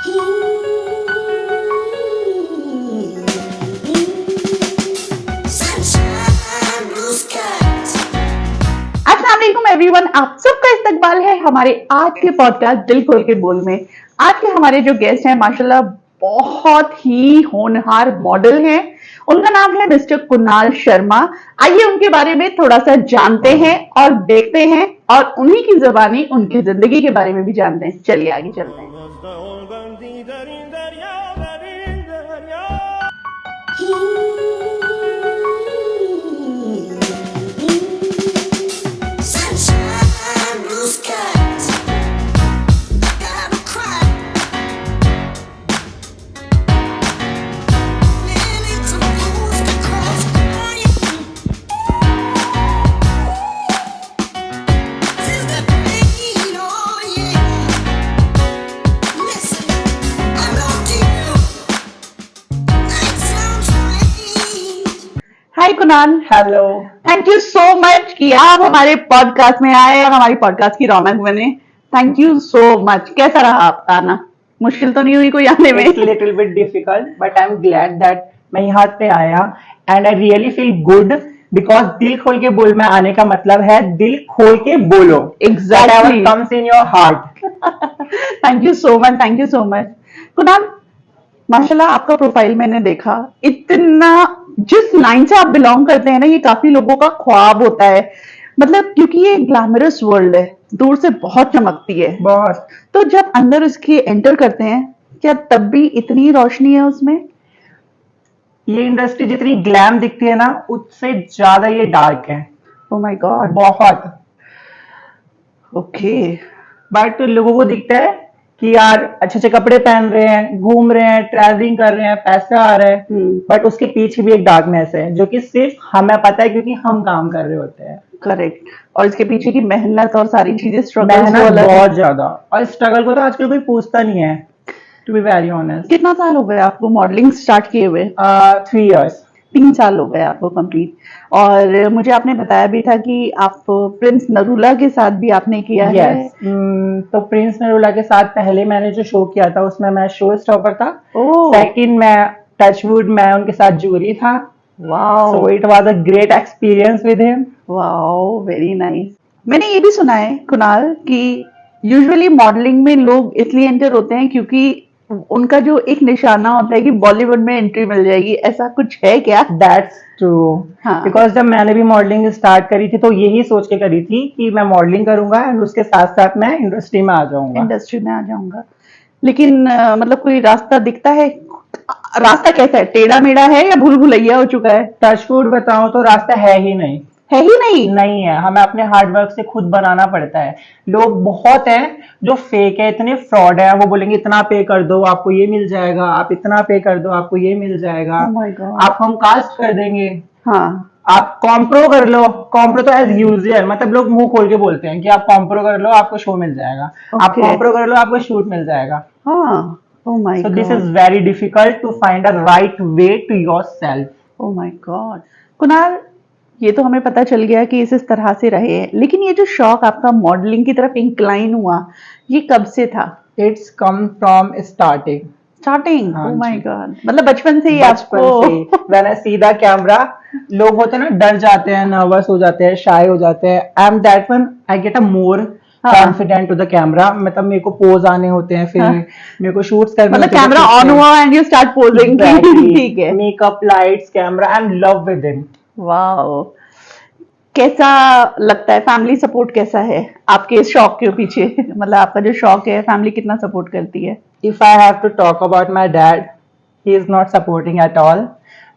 अस्सलाम वालेकुम एवरीवन, आप सबका इस्तकबाल है हमारे आज के पॉडकास्ट दिल खोल के बोल में। आज के हमारे जो गेस्ट हैं माशाल्लाह बहुत ही होनहार मॉडल हैं। उनका नाम है मिस्टर कुणाल शर्मा। आइए उनके बारे में थोड़ा सा जानते हैं और देखते हैं और उन्हीं की ज़बानी उनकी जिंदगी के बारे में भी जानते हैं। चलिए आगे चलते हैं। Hi Kunal. Hello. Thank you so much कि आप हमारे पॉडकास्ट में आए और हमारी पॉडकास्ट की रौनक बने। Thank you so much. कैसा रहा आपका आना? मुश्किल तो नहीं हुई कोई आने में? It's little bit difficult, but I'm glad that मैं यहाँ पे आया and I really feel good because दिल खोल के बोल में आने का मतलब है दिल खोल के बोलो। Exactly. Whatever comes in your heart. Thank you so much, thank you so much. Kunal, माशाल्लाह आपका प्रोफाइल मैंने देखा, इतना जिस लाइन से आप बिलोंग करते हैं ना, ये काफी लोगों का ख्वाब होता है। मतलब क्योंकि ये ग्लैमरस वर्ल्ड है, दूर से बहुत चमकती है। बहुत। तो जब अंदर उसके एंटर करते हैं, क्या तब भी इतनी रोशनी है उसमें? ये इंडस्ट्री जितनी ग्लैम दिखती है ना, उससे ज्यादा ये डार्क है। ओह माय गॉड। बहुत। ओके। बट लोगों को दिखता है कि यार अच्छे अच्छे कपड़े पहन रहे हैं, घूम रहे हैं, ट्रैवलिंग कर रहे हैं, पैसा आ रहा है, बट उसके पीछे भी एक डार्कनेस है जो कि सिर्फ हमें पता है क्योंकि हम काम कर रहे होते हैं। करेक्ट। और इसके पीछे की मेहनत और सारी चीजें, स्ट्रगल मेहनत बहुत ज्यादा, और स्ट्रगल को तो आजकल कोई पूछता नहीं है, टू बी वेरी ऑनेस्ट। कितना साल हो गए आपको मॉडलिंग स्टार्ट किए हुए? 3 years। 3 साल हो गए आपको कंप्लीट। और मुझे आपने बताया भी था कि आप प्रिंस नरूला के साथ भी आपने किया है। यस। तो प्रिंस नरूला के साथ पहले मैंने जो शो किया था उसमें मैं शो स्टॉपर था। ओह। सेकंड मैं टचवुड मैं उनके साथ जूरी था। Wow. So it was a great experience with him. Wow, very nice. मैंने ये भी सुना है कुणाल कि यूजुअली मॉडलिंग में लोग इसलिए एंटर होते हैं क्योंकि उनका जो एक निशाना होता है कि बॉलीवुड में एंट्री मिल जाएगी, ऐसा कुछ है क्या? That's true. हाँ। बिकॉज जब मैंने भी मॉडलिंग स्टार्ट करी थी तो यही सोच के करी थी कि मैं मॉडलिंग करूंगा एंड उसके साथ साथ मैं इंडस्ट्री में आ जाऊंगा। इंडस्ट्री में आ जाऊंगा। लेकिन मतलब कोई रास्ता दिखता है? रास्ता कैसा है? टेढ़ा मेढ़ा है या भूल भुलैया हो चुका है? टचवुड बताऊं तो रास्ता है ही नहीं। है ही नहीं? नहीं है, हमें अपने हार्डवर्क से खुद बनाना पड़ता है। लोग बहुत हैं जो फेक है, इतने फ्रॉड है, वो बोलेंगे इतना पे कर दो आपको ये मिल जाएगा, आप इतना पे कर दो आपको ये मिल जाएगा, Oh my God. आप हम कास्ट कर देंगे, हाँ। आप कॉम्प्रो कर लो। कॉम्प्रो तो एज यूजुअल, मतलब लोग मुंह खोल के बोलते हैं कि आप कॉम्प्रो कर लो आपको शो मिल जाएगा, आप Okay. कॉम्प्रो कर लो आपको शूट मिल जाएगा। हाँ। Oh my So this God. is very difficult to find a right way to yourself. Oh my God. Kunal, ये तो हमें पता चल गया कि इस तरह से रहे हैं, लेकिन ये जो शौक आपका मॉडलिंग की तरफ इंक्लाइन हुआ, ये कब से था? It's come from starting. Starting? हाँ Oh my जी। God. मतलब बचपन से ही बचपन आपको? से when I see the camera, लोग होते हैं ना डर जाते हैं, नर्वस हो जाते हैं, शाय हो जाते हैं। I am that one, I get a more confident to the camera. मतलब मेरे को पोज आने होते हैं, फिर मेरे को शूट्स करने मतलब होते हैं। कैमरा ऑन हुआ एंड यू स्टार्ट पोजिंग। ठीक है। Makeup, lights, camera, I am love with him. Wow. कैसा लगता है? फैमिली सपोर्ट कैसा है आपके इस शौक के पीछे? मतलब आपका जो शौक है, फैमिली कितना सपोर्ट करती है? If I have to talk about my dad, he is not supporting at all.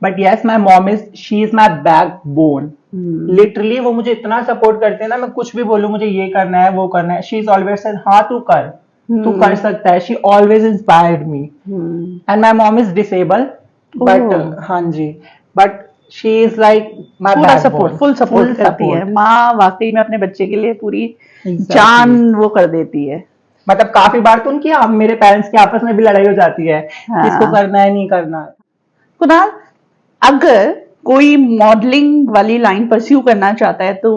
But yes, my mom is, she is my backbone. Literally वो मुझे इतना सपोर्ट करते हैं ना, मैं कुछ भी बोलूं मुझे ये करना है वो करना है, she is always said हाँ तू कर, तू कर सकता है। She always inspired me. And my mom is disabled, but हाँ जी, but she is like my backbone. Full support करती है माँ। वाकई में अपने बच्चे के लिए पूरी जान वो कर देती है। मतलब काफी बार तो उनकी मेरे पेरेंट्स की आपस में भी लड़ाई हो जाती है, किसको करना है नहीं करना है। कुणाल, अगर कोई मॉडलिंग वाली लाइन परस्यू करना चाहता है तो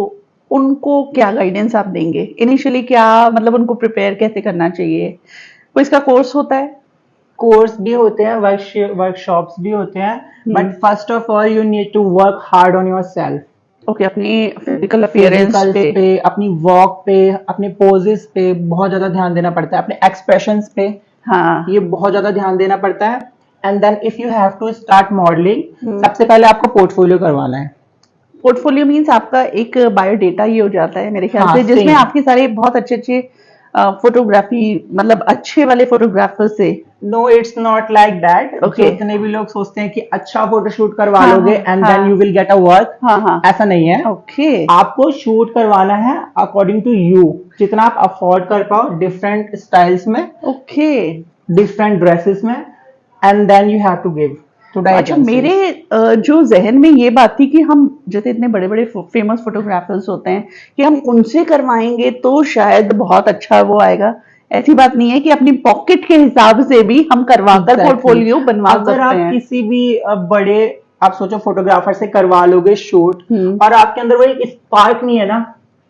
उनको क्या गाइडेंस आप देंगे? इनिशियली क्या मतलब उनको प्रिपेयर कैसे करना चाहिए? कोई इसका कोर्स होता है? कोर्स भी होते हैं, वर्कशॉप्स भी होते हैं, but first of all you need to work hard on your self. Okay, अपनी फिजिकल अपीयरेंस फिजिकल्स पे, अपनी वॉक पे, अपने पोजेस पे बहुत ज्यादा ध्यान देना पड़ता है, अपने एक्सप्रेशंस पे हाँ, ये बहुत ज्यादा ध्यान देना पड़ता है। And then if you have to start modelling, सबसे पहले आपको पोर्टफोलियो करवाना है। पोर्टफोलियो मीन्स आपका एक बायोडेटा ही हो जाता है मेरे ख्याल हाँ, से, जिसमें same। आपके सारे बहुत अच्छे अच्छे फोटोग्राफी, मतलब अच्छे वाले फोटोग्राफर से। No, it's not like that. Okay। जितने भी लोग सोचते हैं कि अच्छा फोटोशूट करवा हाँ, लोगे हाँ, एंड हाँ। Then you will get a work, हाँ हाँ, ऐसा नहीं है। ओके आपको शूट करवाना है अकॉर्डिंग टू यू, जितना आप अफोर्ड कर पाओ, डिफरेंट स्टाइल्स में, ओके। डिफरेंट ड्रेसेस में, and then you have to give to the अच्छा, मेरे जो जहन में ये बात थी कि हम जैसे इतने बड़े बड़े फेमस फोटोग्राफर्स होते हैं कि हम उनसे करवाएंगे तो शायद बहुत अच्छा वो आएगा। ऐसी बात नहीं है, कि अपनी पॉकेट के हिसाब से भी हम करवाकर Exactly। पोर्टफोलियो बनवा अगर सकते आप हैं। किसी भी बड़े, आप सोचो फोटोग्राफर से करवा लोगे शूट, और आपके अंदर वो एक स्पार्क नहीं है ना,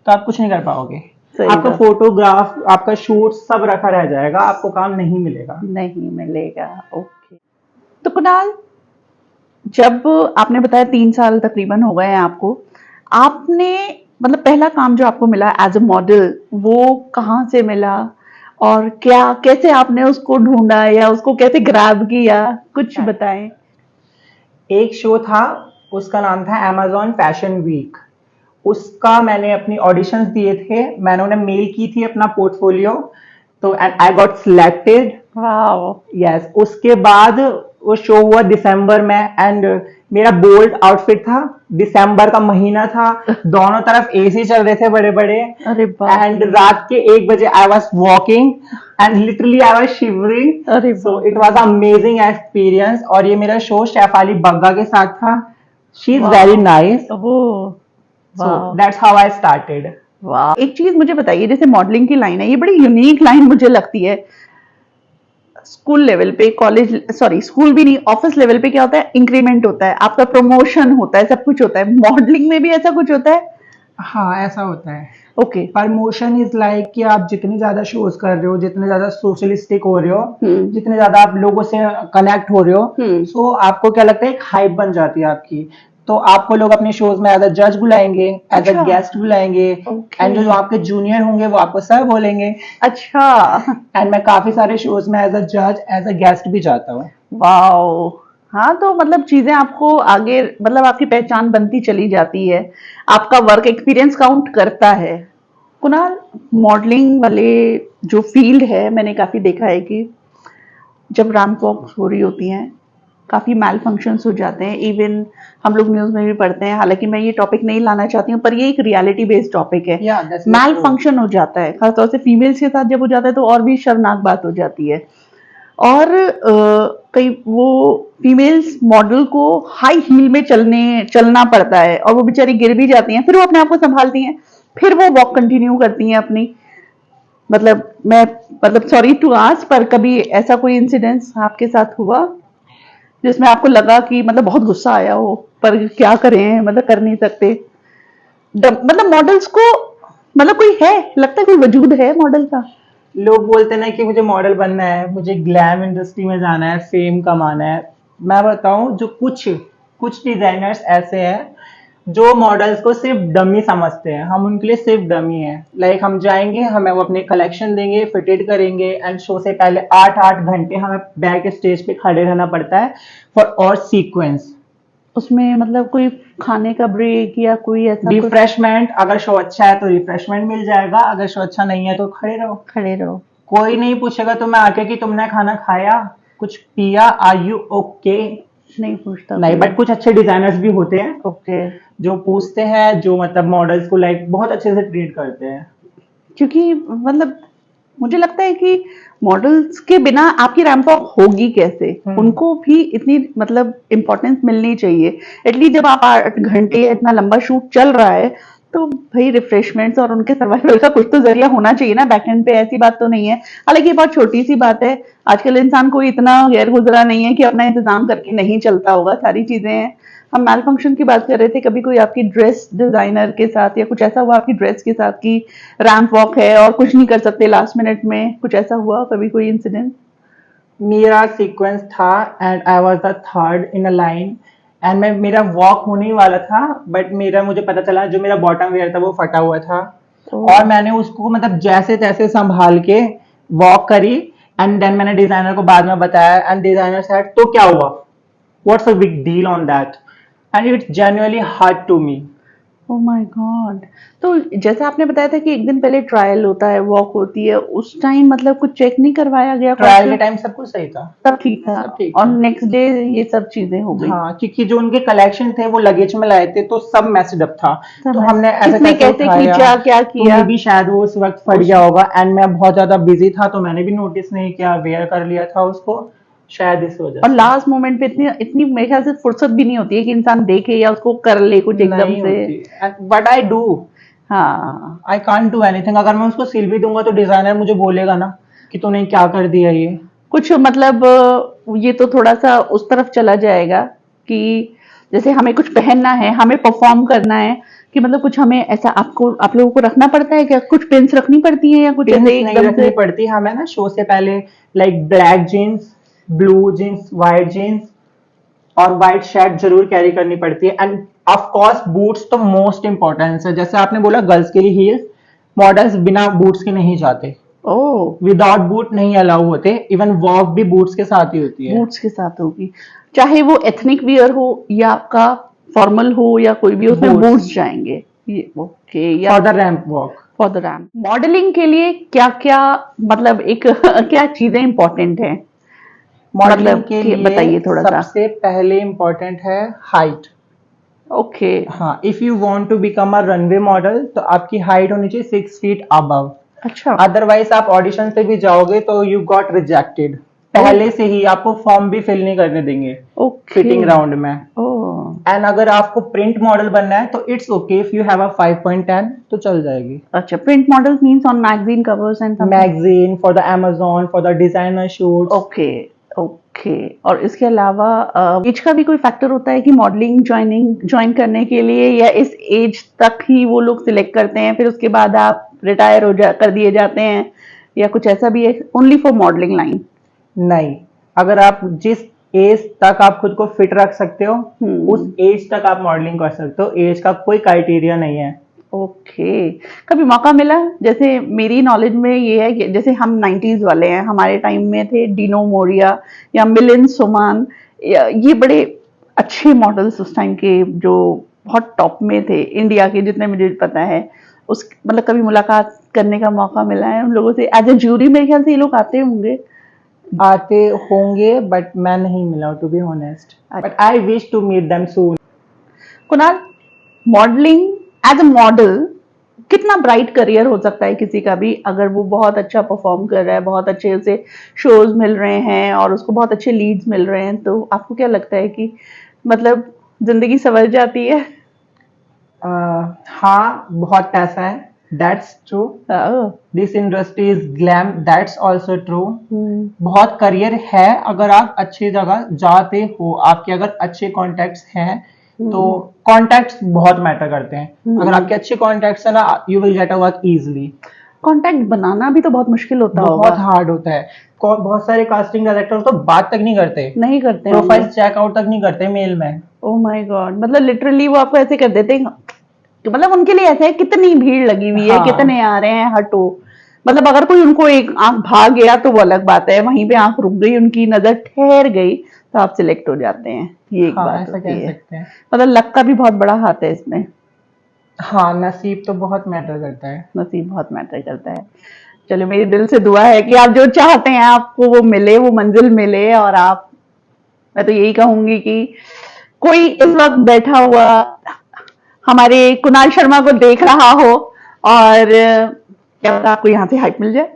तो आप कुछ नहीं कर पाओगे। सही आपका बात। फोटोग्राफ, आपका शूट सब रखा रह जाएगा, आपको काम नहीं मिलेगा। नहीं मिलेगा, ओके। तो कुणाल, जब आपने बताया 3 साल तकरीबन हो गए हैं आपको, आपने मतलब पहला काम जो आपको मिला एज अ मॉडल, वो कहाँ से मिला और क्या, कैसे आपने उसको ढूंढा या उसको कैसे ग्रैब किया, कुछ बताएं। एक शो था, उसका नाम था Amazon फैशन वीक। उसका मैंने अपनी ऑडिशंस दिए थे, मैंने उन्हें मेल की थी अपना पोर्टफोलियो, तो and I got selected. Wow. Yes, उसके बाद वो शो हुआ दिसंबर में, एंड मेरा बोल्ड आउटफिट था, दिसंबर का महीना था, दोनों तरफ एसी चल रहे थे बड़े बड़े, अरे बाप एंड रे। रात के 1 बजे I was walking and literally I was shivering. अरे सो बाप इट वॉज अमेजिंग एक्सपीरियंस। और ये मेरा शो शेफाली बग्गा के साथ था। She is very nice. Oh, so वाह दैट्स हाउ आई स्टार्टेड। वाह। एक चीज मुझे बताइए, जैसे मॉडलिंग की लाइन है, ये बड़ी यूनिक लाइन मुझे लगती है। स्कूल लेवल पे, कॉलेज, सॉरी स्कूल भी नहीं, ऑफिस लेवल पे क्या होता है, इंक्रीमेंट होता है, आपका प्रमोशन होता है, सब कुछ होता है। मॉडलिंग में भी ऐसा कुछ होता है? हाँ, ऐसा होता है। ओके। प्रमोशन इज लाइक कि आप जितने ज्यादा शोज कर रहे हो, जितने ज्यादा सोशलिस्टिक हो रहे हो, हम्म। जितने ज्यादा आप लोगों से कनेक्ट हो रहे हो, सो आपको क्या लगता है, एक हाइप बन जाती है आपकी। तो आपको लोग अपने शोज में एज अ जज बुलाएंगे, एज अ अच्छा। गेस्ट बुलाएंगे, Okay। एंड जो आपके जूनियर होंगे वो आपको सर बोलेंगे। अच्छा। एंड मैं काफी सारे शोज में एज अ जज, एज अ गेस्ट भी जाता हूँ। वाओ। हाँ, तो मतलब चीजें आपको आगे, मतलब आपकी पहचान बनती चली जाती है, आपका वर्क एक्सपीरियंस काउंट करता है। कुणाल, मॉडलिंग वाले जो फील्ड है, मैंने काफी देखा है कि जब रैंप वॉक हो रही होती हैं, काफी मैल फंक्शंस हो जाते हैं। इवन हम लोग न्यूज में भी पढ़ते हैं, हालांकि मैं ये टॉपिक नहीं लाना चाहती हूँ, पर ये एक रियलिटी बेस्ड टॉपिक है। Yeah, that's मैल true। फंक्शन हो जाता है, खासतौर से फीमेल्स के साथ जब हो जाता है तो और भी शर्मनाक बात हो जाती है। और कई वो फीमेल्स मॉडल को हाई हील में चलना पड़ता है, और वो बेचारी गिर भी जाती हैं, फिर वो अपने आप को संभालती हैं, फिर वो वॉक कंटिन्यू करती हैं अपनी। मतलब मैं, मतलब सॉरी टू आस्क, पर कभी ऐसा कोई इंसिडेंस आपके साथ हुआ जिसमें आपको लगा कि मतलब बहुत गुस्सा आया हो, पर क्या करें, मतलब कर नहीं सकते? मतलब मॉडल्स को, मतलब कोई है, लगता है कोई वजूद है मॉडल का? लोग बोलते हैं ना कि मुझे मॉडल बनना है, मुझे ग्लैम इंडस्ट्री में जाना है, फेम कमाना है। मैं बताऊं, जो कुछ कुछ डिजाइनर्स ऐसे हैं जो मॉडल्स को सिर्फ डमी समझते हैं, हम उनके लिए सिर्फ डमी हैं। लाइक हम जाएंगे, हमें वो अपनी कलेक्शन देंगे, फिटेड करेंगे, एंड शो से पहले 8-8 घंटे हमें बैक स्टेज पे खड़े रहना पड़ता है फॉर और सीक्वेंस। उसमें मतलब कोई खाने का ब्रेक या कोई ऐसा कुछ? रिफ्रेशमेंट, अगर शो अच्छा है तो रिफ्रेशमेंट मिल जाएगा, अगर शो अच्छा नहीं है तो खड़े रहो। खड़े रहो। कोई नहीं पूछेगा तुम्हें आके कि तुमने खाना खाया, कुछ पिया, आर यू ओके? नहीं पूछता नहीं, कोई। बट कुछ अच्छे डिजाइनर्स भी होते हैं ओके। जो पूछते हैं, जो मतलब मॉडल्स को लाइक बहुत अच्छे से ट्रीट करते हैं। क्योंकि मतलब मुझे लगता है कि मॉडल्स के बिना आपकी रैंप वॉक होगी कैसे? उनको भी इतनी मतलब इम्पोर्टेंस मिलनी चाहिए। एटलीस्ट जब आप 8 घंटे इतना लंबा शूट चल रहा है, तो भाई रिफ्रेशमेंट्स और उनके सर्वाइवल का कुछ तो जरिया होना चाहिए ना बैक एंड पे। ऐसी बात तो नहीं है, हालांकि ये बहुत छोटी सी बात है। आजकल इंसान कोई इतना गैर गुजरा नहीं है कि अपना इंतजाम करके नहीं चलता होगा, सारी चीजें हैं। हम मैल फंक्शन की बात कर रहे थे, कभी कोई आपकी ड्रेस डिजाइनर के साथ या कुछ ऐसा हुआ आपकी ड्रेस के साथ कि रैंप वॉक है और कुछ नहीं कर सकते लास्ट मिनट में, कुछ ऐसा हुआ कभी, कोई इंसिडेंट? मेरा सीक्वेंस था and I was the third in a line and मेरा वॉक होने ही वाला था, बट मुझे पता चला जो मेरा बॉटम वेयर था वो फटा हुआ था। और मैंने उसको मतलब जैसे तैसे संभाल के वॉक करी एंड देन मैंने डिजाइनर को बाद में बताया एंड डिजाइनर सेड तो क्या हुआ, what's a big deal on that, and it's genuinely hurt to me. Oh my god. तो जैसे आपने बताया था कि एक दिन पहले ट्रायल होता है, वॉक होती है, उस टाइम मतलब कुछ चेक नहीं करवाया गया? ट्रायल के टाइम सब कुछ सही था, सब ठीक था, सब ठीक और था। नेक्स्ट डे ये सब चीजें हो गई? हाँ, क्योंकि जो उनके कलेक्शन थे वो लगेज में लाए थे तो सब मैस्ड अप था, तो हमने ऐसे किसने कैसे कैसे उठाया, खींचा, क्या तो किया? मे भी शायद वो उस वक्त फट गया होगा एंड मैं बहुत ज्यादा बिजी था तो मैंने भी नोटिस नहीं किया, वेयर कर लिया था उसको, शायद इस वजह और से। लास्ट मोमेंट पे इतनी इतनी मेरे ख्याल से फुर्सत भी नहीं होती है कि इंसान देखे या उसको कर ले कुछ एकदम नहीं से। होती, बट आई डू, हाँ, आई कांट डू एनीथिंग। अगर मैं उसको सिल भी दूंगा तो डिजाइनर मुझे बोलेगा ना कि तूने क्या कर दिया ये। कुछ मतलब ये तो थोड़ा सा उस तरफ चला जाएगा कि जैसे हमें कुछ पहनना है, हमें परफॉर्म करना है, कि मतलब कुछ हमें ऐसा आपको आप लोगों को रखना पड़ता है क्या? कुछ पिन्स रखनी पड़ती है या कुछ पिन्स ऐसे नहीं एकदम रखनी से? पड़ती, हमें ना शो से पहले like black jeans, blue jeans, white jeans और व्हाइट शर्ट जरूर कैरी करनी पड़ती है एंड ऑफ कोर्स बूट्स तो मोस्ट इंपॉर्टेंट है। जैसे आपने बोला गर्ल्स के लिए हील्स, मॉडल्स बिना बूट्स के नहीं जाते, ओह, विदाउट बूट नहीं अलाउ होते, इवन वॉक भी बूट्स के साथ ही होती है। बूट्स के साथ होगी, चाहे वो एथनिक वियर हो या आपका फॉर्मल हो या कोई भी, उसमें Boots. बूट्स जाएंगे। ये ओके, या for the ramp walk. For the ramp. Modelling के लिए क्या क्या मतलब एक क्या चीजें इंपॉर्टेंट है? मॉडलिंग मतलब के कि लिए बताइए थोड़ा सा। सबसे पहले इम्पोर्टेंट है हाइट। ओके, हाँ, if you want to become a runway model तो आपकी हाइट होनी चाहिए 6 फीट अबव, अच्छा, अदरवाइज आप ऑडिशन से भी जाओगे तो यू गॉट रिजेक्टेड, पहले से ही आपको फॉर्म भी फिल नहीं करने देंगे ओके, फिटिंग राउंड में। ओह, एंड अगर आपको प्रिंट मॉडल बनना है तो it's okay if you have a 5.10 तो चल जाएगी। अच्छा, print models means on magazine covers and something? Magazine, for the Amazon, for the designer shoots. Okay, okay. और इसके अलावा एज का भी कोई फैक्टर होता है कि मॉडलिंग ज्वाइन करने के लिए, या इस एज तक ही वो लोग सिलेक्ट करते हैं, फिर उसके बाद आप रिटायर कर दिए जाते हैं, या कुछ ऐसा भी है ओनली फॉर मॉडलिंग लाइन? नहीं, अगर आप जिस एज तक आप खुद को फिट रख सकते हो उस एज तक आप मॉडलिंग कर सकते हो, एज का कोई क्राइटेरिया नहीं है। ओके। कभी मौका मिला? जैसे मेरी नॉलेज में ये है कि जैसे हम 90s वाले हैं, हमारे टाइम में थे डिनो मोरिया या मिलिंद सोमान, ये बड़े अच्छे मॉडल्स उस टाइम के जो बहुत टॉप में थे इंडिया के, जितने मुझे पता है। उस मतलब कभी मुलाकात करने का मौका मिला है उन लोगों से एज ए ज्यूरी? मेरे ख्याल से ये लोग आते होंगे। आते होंगे बट मैं नहीं मिला to be honest, but I wish to meet them soon. Kunal, modelling as a model कितना ब्राइट करियर हो सकता है किसी का भी, अगर वो बहुत अच्छा परफॉर्म कर रहा है, बहुत अच्छे उसे शोज मिल रहे हैं और उसको बहुत अच्छे लीड्स मिल रहे हैं, तो आपको क्या लगता है कि मतलब जिंदगी संवर जाती है? हाँ, बहुत पैसा है, that's true. Oh, this industry is glam, that's also true. Hmm, बहुत करियर है अगर आप अच्छी जगह जाते हो, आपके अगर अच्छे कॉन्टेक्ट्स हैं तो कॉन्टेक्ट्स बहुत मैटर करते हैं। अगर आपके अच्छे कॉन्टेक्ट्स है ना, you will get a work easily. Contact बनाना भी तो बहुत मुश्किल होता बहुत होगा। हार्ड होता है, बहुत सारे कास्टिंग डायरेक्टर तो बात तक नहीं करते, नहीं करते प्रोफाइल होंगे? चेकआउट तक नहीं करते मेल में। ओह माय गॉड, मतलब लिटरली वो आपको ऐसे कर देते हैं कि मतलब उनके लिए ऐसा है कितनी भीड़ लगी हुई है, हाँ। कितने आ रहे हैं, हटो। मतलब अगर कोई उनको एक आंख भाग गया तो वो अलग बात है, वहीं पे आंख रुक गई, उनकी नजर ठहर गई तो आप सिलेक्ट हो जाते हैं। ये एक हाँ, बात ऐसा होती कह है। सकते हैं। मतलब लक का भी बहुत बड़ा हाथ है इसमें। हाँ, नसीब तो बहुत मैटर करता है। नसीब बहुत मैटर करता है। चलो, मेरे दिल से दुआ है कि आप जो चाहते हैं आपको वो मिले, वो मंजिल मिले, और आप, मैं तो यही कहूंगी कि कोई इस वक्त बैठा हुआ हमारे कुणाल शर्मा को देख रहा हो और क्या पता आपको यहाँ से हाइप मिल जाए।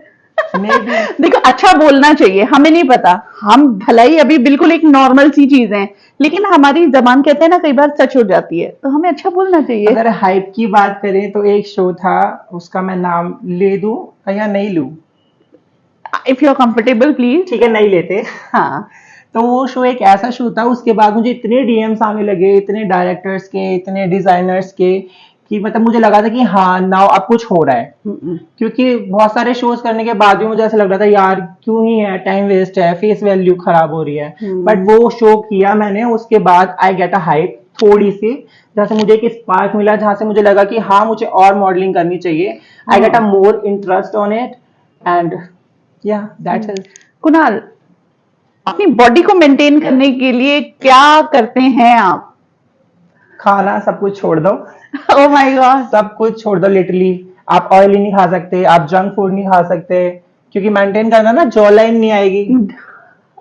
Maybe. देखो, अच्छा बोलना चाहिए, हमें नहीं पता, हम भलाई अभी बिल्कुल एक नॉर्मल सी चीज है, लेकिन हमारी जबान कहते हैं ना कई बार सच हो जाती है, तो हमें अच्छा बोलना चाहिए। अगर हाइप की बात करें तो एक शो था, उसका मैं नाम ले दूं या नहीं लूं? If you are comfortable please. ठीक है, नहीं लेते। हाँ, तो वो शो एक ऐसा शो था, उसके बाद मुझे इतने डीएम्स आने लगे, इतने डायरेक्टर्स के, इतने डिजाइनर्स के, कि मतलब मुझे लगा था कि हाँ नाउ अब कुछ हो रहा है, क्योंकि बहुत सारे शोज करने के बाद भी मुझे ऐसा लग रहा था यार क्यों ही है, टाइम वेस्ट है, फेस वैल्यू खराब हो रही है। बट वो शो किया मैंने, उसके बाद आई गेट अ हाइप थोड़ी सी, जहाँ से मुझे एक स्पार्क मिला, जहाँ से मुझे लगा कि हाँ मुझे और मॉडलिंग करनी चाहिए। आई get a more interest on it and या दैट्स इट। कुणाल, अपनी बॉडी को मेंटेन करने के लिए क्या करते हैं आप? खाना सब कुछ छोड़ दो, ओह माय गॉड। सब कुछ छोड़ दो लिटरली। आप ऑयली नहीं खा सकते, आप जंक फूड नहीं खा सकते, क्योंकि मेंटेन करना ना, जॉ लाइन नहीं आएगी।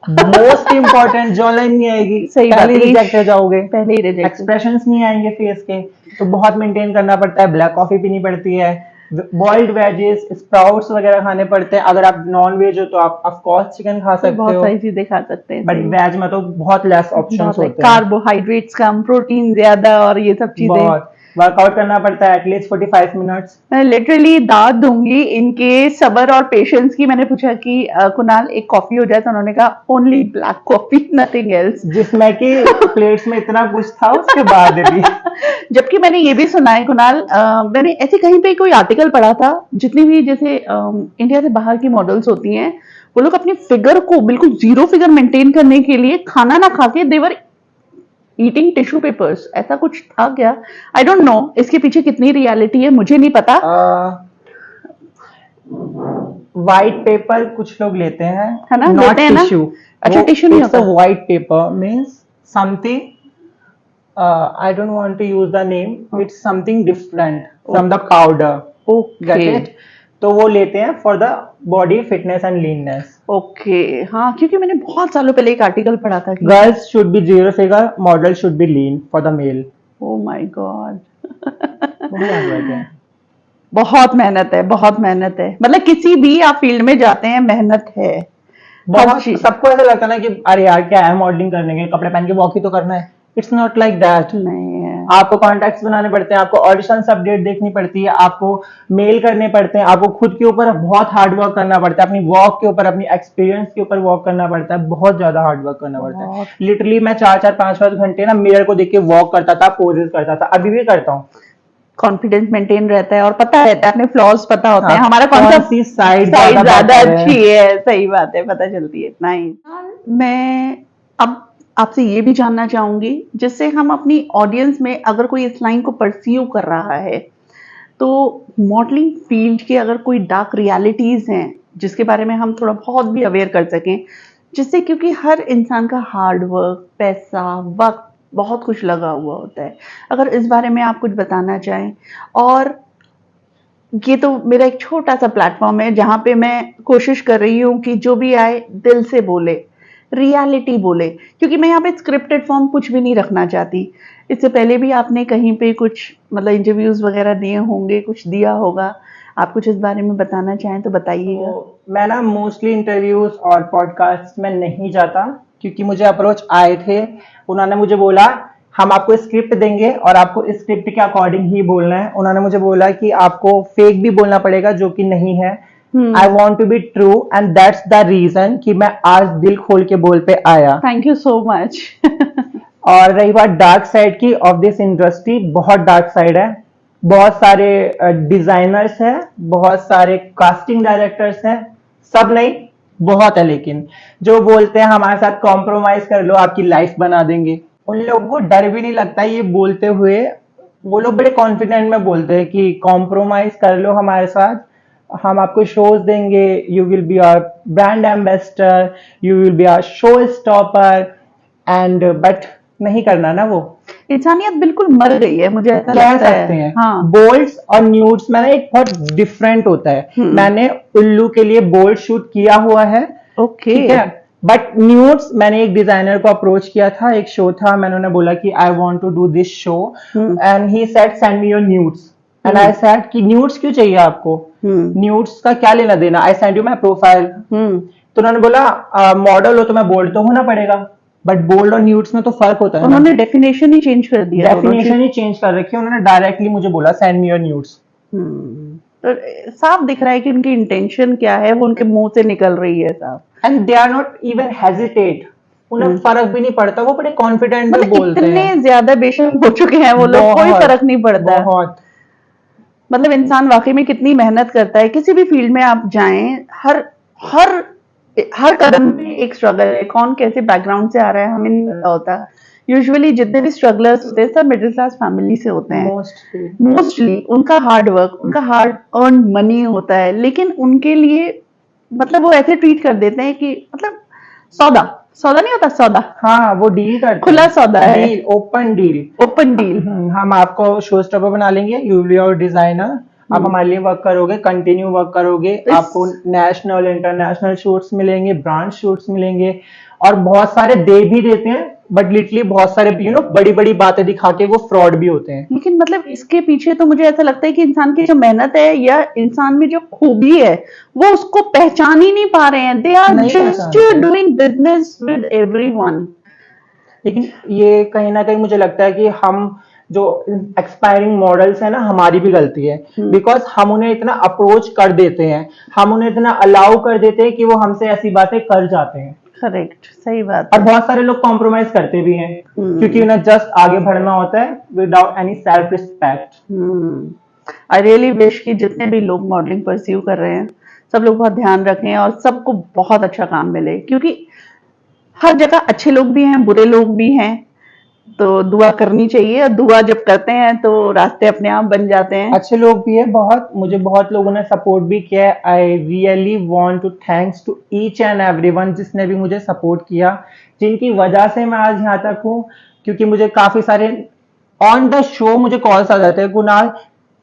मोस्ट इंपॉर्टेंट, जॉ लाइन नहीं आएगी, सही पहले बात है। रिजेक्ट हो जाओगे, पहले ही रिजेक्ट। एक्सप्रेशंस नहीं आएंगे फेस के, तो बहुत मेंटेन करना पड़ता है। ब्लैक कॉफी पीनी पड़ती है, बॉइल्ड वेजेस, स्प्राउट्स वगैरह खाने पड़ते हैं। अगर आप नॉन वेज हो तो आप ऑफ कोर्स चिकन खा सकते बहुत हो, सारी चीजें खा सकते हैं, बट वेज में तो बहुत लेस ऑप्शंस होते हैं। कार्बोहाइड्रेट्स कम, प्रोटीन ज्यादा, और ये सब चीजें। बहुत वर्कआउट करना पड़ता है एटलीस्ट 45 मिनट्स। मैं लिटरली दाद दूंगी इनके सबर और पेशेंस की। मैंने पूछा कि कुणाल एक कॉफी हो जाए, तो उन्होंने कहा only black coffee, nothing else. जिसमें कि प्लेट्स में इतना कुछ था उसके बाद भी। जबकि मैंने ये भी सुना है कुणाल, मैंने ऐसे कहीं पे कोई आर्टिकल पढ़ा था, जितनी भी जैसे इंडिया से बाहर की मॉडल्स होती हैं, वो लोग अपनी फिगर को बिल्कुल जीरो फिगर मेंटेन करने के लिए खाना ना खा के देवर ईटिंग टिश्यू पेपर्स। ऐसा कुछ था क्या? आई डोंट नो इसके पीछे कितनी रियलिटी है, मुझे नहीं पता। व्हाइट पेपर कुछ लोग लेते हैं, है ना, नॉट लेते हैं ना? टिश्यू। अच्छा, टिश्यू नहीं होता। White paper means something, I don't want to use the name, it's something different from the powder. Get okay it? तो वो लेते हैं for the body fitness and leanness. Okay, हाँ, क्योंकि मैंने बहुत सालों पहले एक आर्टिकल पढ़ा था कि girls should be zero figure, model should be lean for the male. Oh my god. बहुत बहुत मेहनत है, बहुत मेहनत है। मतलब किसी भी आप फील्ड में जाते हैं, मेहनत है। हर चीज। सबको ऐसा लगता है ना कि अरे यार क्या है मॉडलिंग करने के, कपड़े पहन के वॉक ही तो करना है। It's not like that. नहीं है। आपको कॉन्टैक्ट्स बनाने पड़ते हैं, आपको ऑडिशंस अपडेट देखनी पड़ती है, आपको मेल करने पड़ते हैं, आपको खुद के ऊपर बहुत हार्ड वर्क करना पड़ता है, अपनी वॉक के ऊपर, अपनी एक्सपीरियंस के ऊपर वर्क करना पड़ता है, बहुत ज्यादा हार्ड वर्क करना पड़ता है। लिटरली मैं 4-4 5-5 घंटे ना मिरर को देख के वॉक करता था, पोजेस करता था, अभी भी करता हूँ। कॉन्फिडेंस मेंटेन रहता है और पता रहता है, अपने फ्लॉज पता होते हैं। हाँ, हमारा कौन कौन सी सा साइड साइड ज्यादा ज्यादा better है। अच्छी है। सही बात है, पता चलती है। नहीं, मैं अब आपसे ये भी जानना चाहूंगी, जिससे हम अपनी ऑडियंस में अगर कोई इस लाइन को परसीव कर रहा है, तो मॉडलिंग फील्ड के अगर कोई डार्क रियलिटीज हैं जिसके बारे में हम थोड़ा बहुत भी अवेयर कर सकें, जिससे, क्योंकि हर इंसान का हार्ड वर्क, पैसा, वक्त, बहुत कुछ लगा हुआ होता है। अगर इस बारे में आप कुछ बताना चाहें। और ये तो मेरा एक छोटा सा प्लेटफॉर्म है जहां पे मैं कोशिश कर रही हूँ कि जो भी आए दिल से बोले, रियलिटी बोले, क्योंकि मैं यहाँ पे स्क्रिप्टेड फॉर्म कुछ भी नहीं रखना चाहती। इससे पहले भी आपने कहीं पे कुछ मतलब इंटरव्यूज वगैरह दिए होंगे, कुछ दिया होगा, आप कुछ इस बारे में बताना चाहें तो बताइएगा। मैं ना मोस्टली इंटरव्यूज और पॉडकास्ट में नहीं जाता, क्योंकि मुझे अप्रोच आए थे, उन्होंने मुझे बोला हम आपको स्क्रिप्ट देंगे और आपको स्क्रिप्ट के अकॉर्डिंग ही बोलना है। उन्होंने मुझे बोला कि आपको फेक भी बोलना पड़ेगा, जो कि नहीं है। I want to be true and that's the reason कि मैं आज दिल खोल के बोल पे आया। Thank you so much. और रही बात डार्क साइड की ऑफ दिस इंडस्ट्री, बहुत डार्क साइड है। बहुत सारे डिजाइनर्स हैं, बहुत सारे कास्टिंग डायरेक्टर्स हैं, सब नहीं बहुत है, लेकिन जो बोलते हैं हमारे साथ कॉम्प्रोमाइज कर लो आपकी लाइफ बना देंगे, उन लोगों को डर भी नहीं लगता ये बोलते हुए। वो लोग बड़े कॉन्फिडेंट में बोलते हैं कि कॉम्प्रोमाइज कर लो हमारे साथ, हम आपको शोज देंगे, you will be our brand ambassador, you will be our show stopper and, but नहीं करना ना वो। इंसानियत बिल्कुल मर गई है, मुझे ऐसा कह लगता है। सकते हैं। हाँ। बोल्ड्स और न्यूड्स में ना एक बहुत डिफरेंट होता है। मैंने उल्लू के लिए बोल्ड शूट किया हुआ है, ओके। ठीक है, बट न्यूड्स मैंने एक डिजाइनर को अप्रोच किया था, एक शो था, मैंने उन्हें बोला कि I want to do this show and he said send me your nudes and I said कि न्यूड्स क्यों चाहिए आपको, न्यूड्स का क्या लेना देना, I send you my profile. तो उन्होंने बोला मॉडल हो तो मैं बोल्ड तो होना पड़ेगा, बट बोल्ड और न्यूड्स में तो फर्क होता है। उन्होंने डेफिनेशन ही चेंज कर दिया। डेफिनेशन ही चेंज कर रखी है उन्होंने, डायरेक्टली मुझे बोला सेंड मी योर न्यूड्स। तो साफ दिख रहा है कि उनकी इंटेंशन क्या है, वो उनके मुंह से निकल रही है साफ। And they are not even hesitate, उन्हें फर्क भी नहीं पड़ता, वो बड़े कॉन्फिडेंट में मतलब बोलते हैं। इतने ज्यादा बेशक हो चुके हैं वो लोग, कोई फर्क नहीं पड़ता। बहुत मतलब इंसान वाकई में कितनी मेहनत करता है, किसी भी फील्ड में आप जाएं, हर हर हर कदम में एक स्ट्रगल है। कौन कैसे बैकग्राउंड से आ रहा है हमें नहीं पता होता। यूजुअली जितने भी स्ट्रगलर्स होते हैं सब मिडिल क्लास फैमिली से होते हैं मोस्टली। उनका हार्ड वर्क, उनका हार्ड अर्न मनी होता है, लेकिन उनके लिए मतलब वो ऐसे ट्रीट कर देते हैं कि मतलब सौदा सौदा नहीं होता, सौदा। हाँ, वो डील करते खुला सौदा है, deal, open deal. Open deal. हम आपको शो स्टॉपर बना लेंगे, यू विल योर डिजाइनर, आप हमारे लिए वर्क करोगे, कंटिन्यू वर्क करोगे, आपको नेशनल इंटरनेशनल शूट्स मिलेंगे, ब्रांड शूट्स मिलेंगे, और बहुत सारे दे भी देते हैं, बट लिटरली बहुत सारे बड़ी बड़ी बातें दिखा के वो फ्रॉड भी होते हैं। लेकिन मतलब इसके पीछे तो मुझे ऐसा लगता है कि इंसान की जो मेहनत है या इंसान में जो खूबी है वो उसको पहचान ही नहीं पा रहे हैं। They are just doing business with everyone. लेकिन ये कहीं ना कहीं मुझे लगता है कि हम जो एक्सपायरिंग मॉडल्स है ना, हमारी भी गलती है, बिकॉज हम उन्हें इतना अप्रोच कर देते हैं, हम उन्हें इतना अलाउ कर देते हैं कि वो हमसे ऐसी बातें कर जाते हैं। करेक्ट, सही बात और बहुत सारे लोग कॉम्प्रोमाइज करते भी हैं क्योंकि उन्हें जस्ट आगे बढ़ना होता है without any self respect. I really wish कि जितने भी लोग मॉडलिंग परस्यू कर रहे हैं सब लोग बहुत ध्यान रखें और सबको बहुत अच्छा काम मिले, क्योंकि हर जगह अच्छे लोग भी हैं, बुरे लोग भी हैं, तो दुआ करनी चाहिए। और दुआ जब करते हैं तो रास्ते अपने आप बन जाते हैं। अच्छे लोग भी है बहुत, मुझे बहुत लोगों ने सपोर्ट भी किया है। I really want to thanks to each and everyone जिसने भी मुझे सपोर्ट किया, जिनकी वजह से मैं आज यहाँ तक हूँ। क्योंकि मुझे काफी सारे ऑन द शो मुझे कॉल्स आ जाते हैं, कुणाल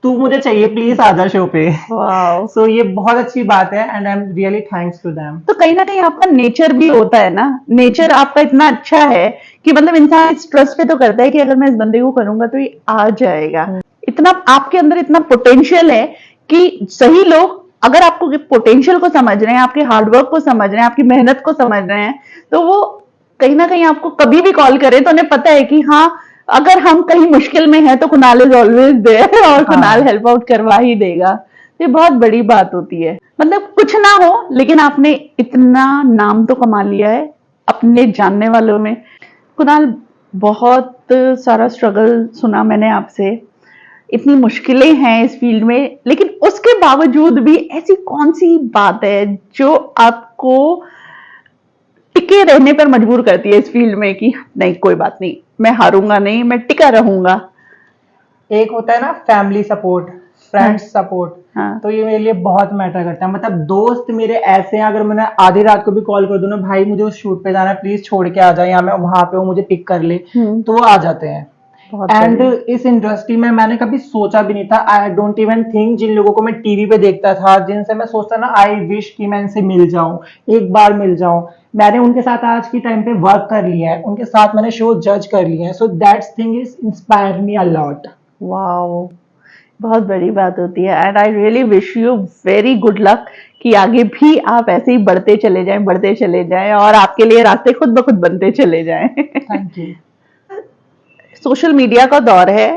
तू मुझे चाहिए, प्लीज आ जा शो पे। सो ये बहुत अच्छी बात है and I am really thanks to them. तो कहीं ना कहीं आपका नेचर भी होता है ना, नेचर आपका इतना अच्छा है कि मतलब इंसान इस ट्रस्ट पे तो करता है कि अगर मैं इस बंदे को करूंगा तो ये आ जाएगा। इतना आपके अंदर इतना पोटेंशियल है कि सही लोग अगर आपको पोटेंशियल को समझ रहे हैं, आपके हार्डवर्क को समझ रहे हैं, आपकी मेहनत को समझ रहे हैं, तो वो कहीं ना कहीं आपको कभी भी कॉल करें तो उन्हें पता है कि हाँ अगर हम कहीं मुश्किल में हैं तो कुणाल इज ऑलवेज देयर और कुणाल हेल्प आउट करवा ही देगा। ये बहुत बड़ी बात होती है। मतलब कुछ ना हो लेकिन आपने इतना नाम तो कमा लिया है अपने जानने वालों में। कुणाल, बहुत सारा स्ट्रगल सुना मैंने आपसे, इतनी मुश्किलें हैं इस फील्ड में, लेकिन उसके बावजूद भी ऐसी कौन सी बात है जो आपको टिके रहने पर मजबूर करती है इस फील्ड में कि नहीं कोई बात नहीं, मैं हारूंगा नहीं, मैं टिका रहूंगा? एक होता है ना फैमिली सपोर्ट, फ्रेंड्स सपोर्ट। हाँ। तो ये मेरे लिए बहुत मैटर करता है। मतलब दोस्त मेरे ऐसे हैं, अगर मैंने आधी रात को भी कॉल कर दूं ना, भाई मुझे उस शूट पे जाना है, प्लीज छोड़ के आ जाए, या मैं वहां पे हूँ मुझे पिक कर ले, तो वो आ जाते हैं। एंड इस इंडस्ट्री में मैंने कभी सोचा भी नहीं था, आई डोंट इवन थिंक, जिन लोगों को मैं टीवी पे देखता था, जिनसे मैं सोचता ना आई विश कि मैं इनसे मिल जाऊं, एक बार मिल जाऊं, मैंने उनके साथ आज की टाइम पे वर्क कर लिया है, उनके साथ मैंने शो जज कर लिया है। So that's thing is inspire me a lot. Wow, बहुत बड़ी बात होती है। And I really wish you very good luck कि आगे भी आप ऐसे ही बढ़ते चले जाएं और आपके लिए रास्ते खुद ब खुद बनते चले जाएं। Thank you. सोशल मीडिया का दौर है,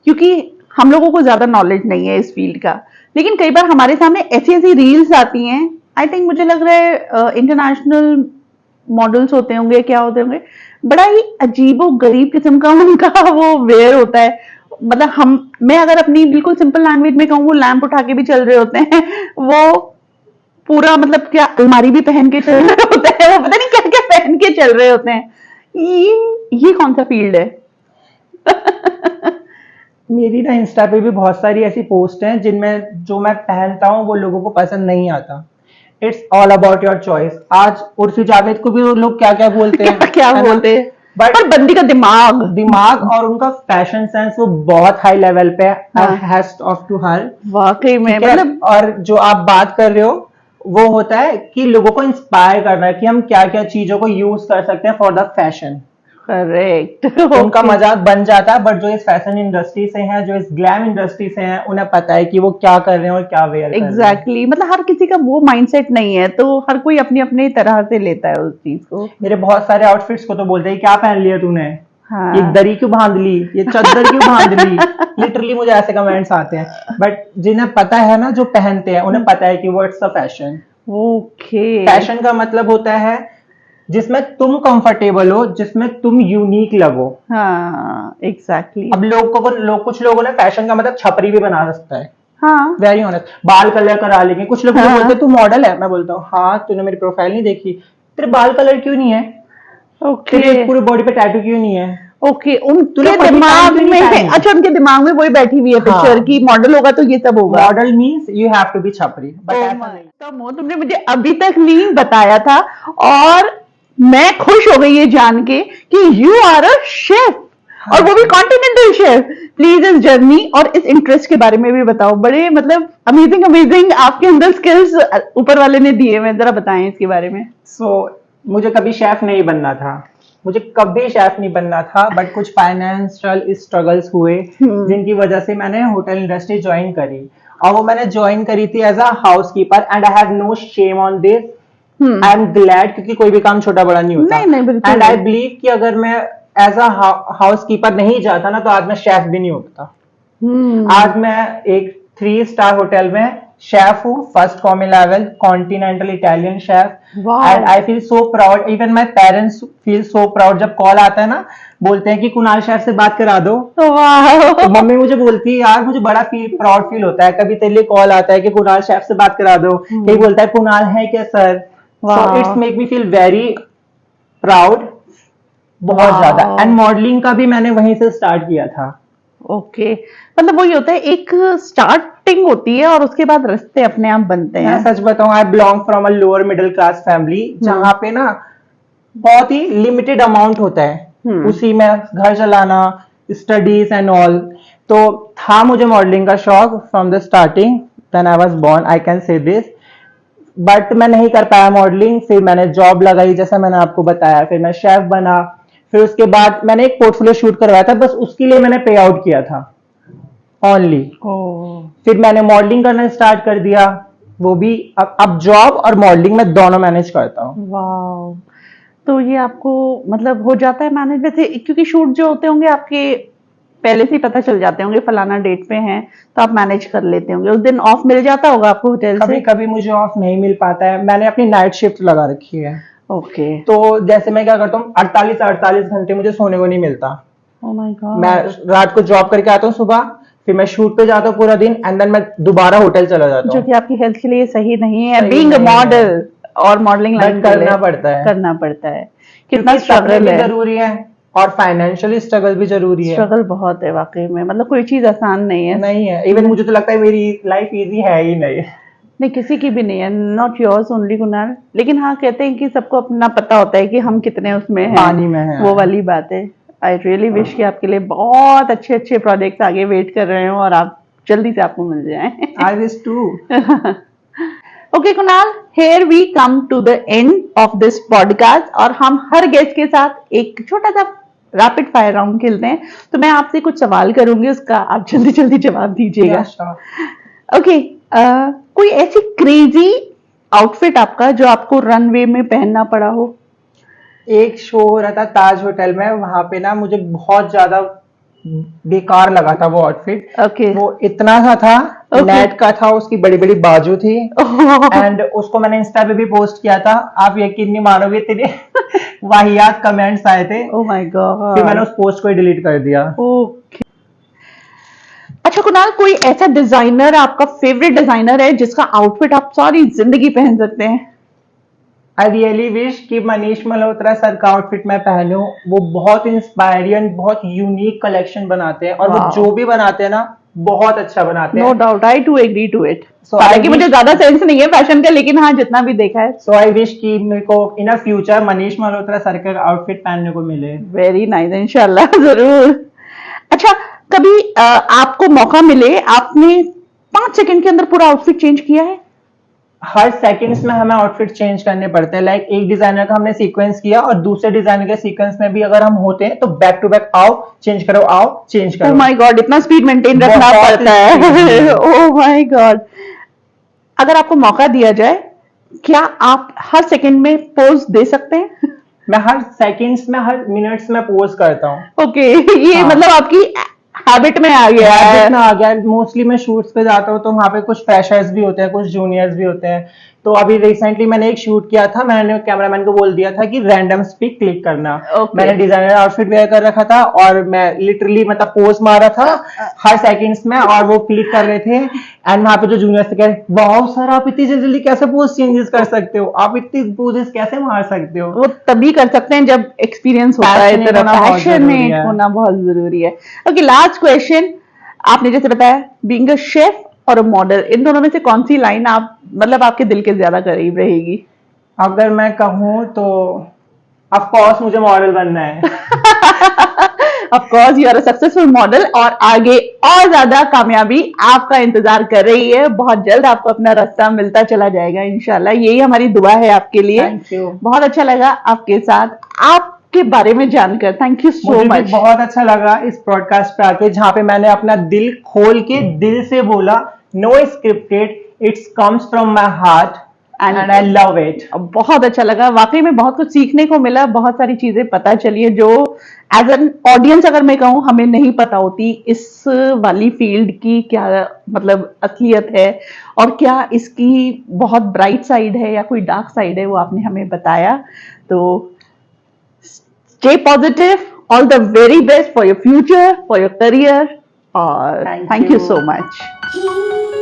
क्योंकि हम लोगों को ज्यादा नॉलेज नहीं है इस फील्ड का, लेकिन कई बार हमारे सामने ऐसी ऐसी रील्स आती हैं, आई थिंक मुझे लग रहा है इंटरनेशनल मॉडल्स होते होंगे, क्या होते होंगे, बड़ा ही अजीबो गरीब किस्म का उनका वो वेयर होता है। मतलब मैं अगर अपनी बिल्कुल सिंपल लैंग्वेज में कहूँ, वो लैंप उठा के भी चल रहे होते हैं, वो पूरा मतलब क्या अलमारी भी पहन के चल रहे होते हैं, वो पता नहीं क्या क्या पहन के चल रहे होते हैं। ये कौन सा फील्ड है? मेरी ना इंस्टा पे भी बहुत सारी ऐसी पोस्ट हैं जिनमें जो मैं पहनता हूँ वो लोगों को पसंद नहीं आता। It's all about your choice. आज उर्फी जावेद को भी वो लोग क्या क्या बोलते हैं, क्या बोलते हैं, बट बंदी का दिमाग और उनका फैशन सेंस वो बहुत हाई लेवल पे है। हैट्स ऑफ टू हर, वाकई में। मतलब और जो आप बात कर रहे हो वो होता है कि लोगों को इंस्पायर करना है कि हम क्या क्या चीजों को यूज कर सकते हैं फॉर द फैशन। करेक्ट। उनका मजाक बन जाता है, बट जो इस फैशन इंडस्ट्री से हैं, जो इस ग्लैम इंडस्ट्री से हैं, उन्हें पता है कि वो क्या कर रहे हैं और क्या वेयर कर रहे हैं। एग्जैक्टली, मतलब हर किसी का वो माइंडसेट नहीं है, तो हर कोई अपनी अपनी तरह से लेता है उस चीज को। मेरे बहुत सारे आउटफिट्स को तो बोलते हैं क्या पहन लिया तूने, हाँ। ये दरी क्यों बांध ली, ये चादर क्यों बांध ली। लिटरली मुझे ऐसे कमेंट्स आते हैं, बट जिन्हें पता है ना, जो पहनते हैं, उन्हें पता है कि वो it's a fashion. Okay. Fashion का मतलब होता है जिसमें तुम कंफर्टेबल हो, जिसमें तुम यूनिक लगो। हाँ एग्जैक्टली। अब कुछ लोगों ने फैशन का मतलब छपरी भी बना सकता है। हाँ वेरी ऑनेस्ट, बाल कलर करा लेंगे, कुछ लोग मुझे हाँ। बोलते हैं तू मॉडल है, मैं बोलता हूँ हाँ, तूने मेरी प्रोफाइल नहीं देखी, तेरे बाल कलर क्यों नहीं है, ओके तेरे पूरे बॉडी पे टैटू क्यों नहीं है, ओके, तूने उनके पहली टाइम दिमाग क्यों नहीं में पहनी? अच्छा, उनके दिमाग में वही बैठी हुई है हाँ। पिक्चर की, मॉडल होगा तो ये सब होगा। Model means you have to be छपरी, बट Oh ऐसा my- नहीं। तो वो तुमने मुझे अभी तक नहीं बताया था, और मैं खुश हो गई ये जान के कि यू आर अ शेफ, और वो भी कॉन्टिनेंटल शेफ। प्लीज इस जर्नी और इस इंटरेस्ट के बारे में भी बताओ, बड़े मतलब अमेजिंग अमेजिंग आपके अंदर स्किल्स ऊपर वाले ने दिए हैं, जरा बताएं इसके बारे में। मुझे कभी शेफ नहीं बनना था, मुझे कभी शेफ नहीं बनना था, बट कुछ फाइनेंशियल स्ट्रगल्स हुए जिनकी वजह से मैंने होटल इंडस्ट्री ज्वाइन करी, और वो मैंने ज्वाइन करी थी as a housekeeper, and I have no shame on this. I am glad, क्योंकि कोई भी काम छोटा बड़ा नहीं होता। नहीं, नहीं, बिल्कुल एंड आई नहीं। बिलीव कि अगर मैं एज अ हाउसकीपर नहीं जाता ना, तो आज मैं शेफ भी नहीं होता। आज मैं एक 3 स्टार होटल में शेफ हूँ, first commis level continental Italian chef, Wow. And I feel so proud, even my parents feel so proud. जब कॉल आता है ना, बोलते हैं कि कुणाल शेफ से बात करा दो, वाह तो मम्मी मुझे बोलती है यार मुझे बड़ा प्राउड फील होता है, कभी तेरे लिए कॉल आता है कि कुणाल शेफ से बात करा दो, कहीं बोलता है कुणाल है क्या sir, so Wow. It's make me feel very proud, बहुत Wow. ज्यादा। एंड मॉडलिंग का भी मैंने वहीं से स्टार्ट किया था। ओके, मतलब वही होता है, एक स्टार्टिंग होती है और उसके बाद रास्ते अपने आप बनते मैं हैं। सच बताऊं, I belong from a lower middle class family, जहाँ पे ना बहुत ही लिमिटेड अमाउंट होता है, उसी में घर चलाना, स्टडीज एंड ऑल। तो था मुझे मॉडलिंग का शौक from the starting, when I was born, I can say this, but मैं नहीं कर पाया मॉडलिंग। फिर मैंने जॉब लगाई, जैसा मैंने आपको बताया, फिर मैं शेफ बना, फिर उसके बाद मैंने एक पोर्टफोलियो शूट करवाया था, बस उसके लिए मैंने पे आउट किया था ओनली। फिर मैंने मॉडलिंग करना स्टार्ट कर दिया, वो भी अब जॉब और मॉडलिंग में दोनों मैनेज करता हूँ। वाह, तो ये आपको मतलब हो जाता है मैनेज वैसे, क्योंकि शूट जो होते होंगे आपके पहले से ही पता चल जाते होंगे फलाना डेट पे हैं, तो आप मैनेज कर लेते होंगे। उस दिन ऑफ मिल जाता होगा आपको होटल कभी से? कभी मुझे ऑफ नहीं मिल पाता है, मैंने अपनी नाइट शिफ्ट लगा रखी है। ओके। तो जैसे मैं क्या करता हूँ, 48 घंटे मुझे सोने को नहीं मिलता। ओह माय गॉड। मैं रात को जॉब करके आता हूँ सुबह, फिर मैं शूट पे जाता हूँ पूरा दिन, एंड देन मैं दोबारा होटल चला जाता जो हूँ। कि आपकी हेल्थ के लिए सही नहीं है, सही बीइंग अ नहीं है। मॉडल और मॉडलिंग लाइन बट करना पड़ता है, करना पड़ता है। कितना क्योंकि सपने स्ट्रगल भी है। जरूरी है और फाइनेंशियली स्ट्रगल भी जरूरी है। स्ट्रगल बहुत है वाकई में, मतलब कोई चीज आसान नहीं है। नहीं है, इवन मुझे तो लगता है मेरी लाइफ इजी है ही नहीं। नहीं, किसी की भी नहीं है, नॉट योर्स ओनली कुणाल। लेकिन हाँ, कहते हैं कि सबको अपना पता होता है कि हम कितने उसमें हैं, पानी में है। वो वाली बात है। आई रियली विश कि आपके लिए बहुत अच्छे अच्छे प्रोजेक्ट्स आगे वेट कर रहे हो और आप जल्दी से आपको मिल जाएं। I wish to. Okay Kunal, here we come to the end of this podcast, और हम हर गेस्ट के साथ एक छोटा सा रैपिड फायर राउंड खेलते हैं। तो मैं आपसे कुछ सवाल करूंगी, उसका आप जल्दी जल्दी जवाब दीजिएगा। ओके, कोई ऐसी क्रेजी आउटफिट आपका जो आपको रनवे में पहनना पड़ा हो? एक शो हो रहा था ताज होटल में, वहां पे ना मुझे बहुत ज्यादा बेकार लगा था वो आउटफिट। ओके। वो इतना सा था, Okay. नेट का था, उसकी बड़ी बड़ी बाजू थी, एंड उसको मैंने इंस्टा पे भी पोस्ट किया था। आप यकीन नहीं मानोगे, इतने वाहियात कमेंट्स आए थे। ओह माय गॉड। फिर मैंने उस पोस्ट को ही डिलीट कर दिया। ओके। अच्छा कुणाल, कोई ऐसा डिजाइनर आपका फेवरेट डिजाइनर है जिसका आउटफिट आप सारी जिंदगी पहन सकते हैं? आई रियली विश कि मनीष मल्होत्रा सर का आउटफिट मैं पहनूं। वो बहुत इंस्पायरिंग, बहुत यूनिक कलेक्शन बनाते हैं, और वो Wow. जो भी बनाते हैं ना, बहुत अच्छा बनाते नो हैं। Doubt, I to agree to it. So, हालांकि I मुझे wish- ज्यादा सेंस नहीं है फैशन का, लेकिन हाँ जितना भी देखा है। सो आई विश कि मेरे को in a future Manish Malhotra sir का आउटफिट पहनने को मिले। वेरी नाइस, इंशाल्लाह जरूर। अच्छा, कभी आपको मौका मिले, आपने 5 सेकंड के अंदर पूरा आउटफिट चेंज किया है? हर सेकंड्स में हमें आउटफिट चेंज करने पड़ते हैं। लाइक एक डिजाइनर का हमने सीक्वेंस किया और दूसरे डिजाइनर के सीक्वेंस में भी अगर हम होते हैं तो बैक टू बैक आओ चेंज करो, आओ चेंज ओह करो। माय गॉड, इतना स्पीड मेंटेन रखना बहुत पड़ता speed है। में। ओह माय गॉड। अगर आपको मौका दिया जाए, क्या आप हर सेकंड में पोज दे सकते हैं? मैं हर सेकंड्स में, हर मिनट्स में पोस्ट करता हूँ। ओके, ये हाँ। मतलब आपकी हैबिट में आ गया है। आ गया। मोस्टली मैं शूट्स पे जाता हूँ तो वहाँ पे कुछ फ्रेशर्स भी होते हैं, कुछ जूनियर्स भी होते हैं, तो अभी रिसेंटली मैंने एक शूट किया था, मैंने कैमरामैन को बोल दिया था कि रैंडम पिक क्लिक करना। Okay. मैंने डिजाइनर आउटफिट वेयर कर रखा था और मैं लिटरली मतलब पोज मारा था हर सेकंड्स में, और वो क्लिक कर रहे थे। एंड वहां पे जो जूनियर से कह रहे, वाओ सर आप इतनी जल्दी कैसे पोज चेंजेस कर सकते हो, आप इतनी पोजेस कैसे मार सकते हो। वो तभी कर सकते हैं जब एक्सपीरियंस होता है, Passionate इतना होना बहुत जरूरी पैशनेट है। होना बहुत जरूरी है। ओके, लास्ट क्वेश्चन, आपने जैसे बताया बीइंग अ शेफ और अ मॉडल, इन दोनों में से कौन सी लाइन आप मतलब आपके दिल के ज्यादा करीब रहेगी? अगर मैं कहूँ तो ऑफ कोर्स मुझे मॉडल बनना है। Of course you are a successful model, और आगे और ज्यादा कामयाबी आपका इंतजार कर रही है। बहुत जल्द आपको अपना रास्ता मिलता चला जाएगा इंशाल्लाह, यही हमारी दुआ है आपके लिए। Thank you. बहुत अच्छा लगा आपके साथ आपके बारे में जानकर, थैंक यू सो मुझे भी मच। बहुत अच्छा लगा इस पॉडकास्ट पे आके, जहाँ पे मैंने अपना दिल खोल के दिल से बोला, no scripted, it's comes from my heart and I love it. बहुत अच्छा लगा, वाकई में बहुत कुछ सीखने को मिला, बहुत सारी चीजें पता चली है जो एज एन ऑडियंस अगर मैं कहूँ हमें नहीं पता होती। इस वाली फील्ड की क्या मतलब असलियत है और क्या इसकी बहुत ब्राइट साइड है या कोई डार्क साइड है, वो आपने हमें बताया। तो stay positive, all the very best for your future, for your career, और Thank thank you you. So much.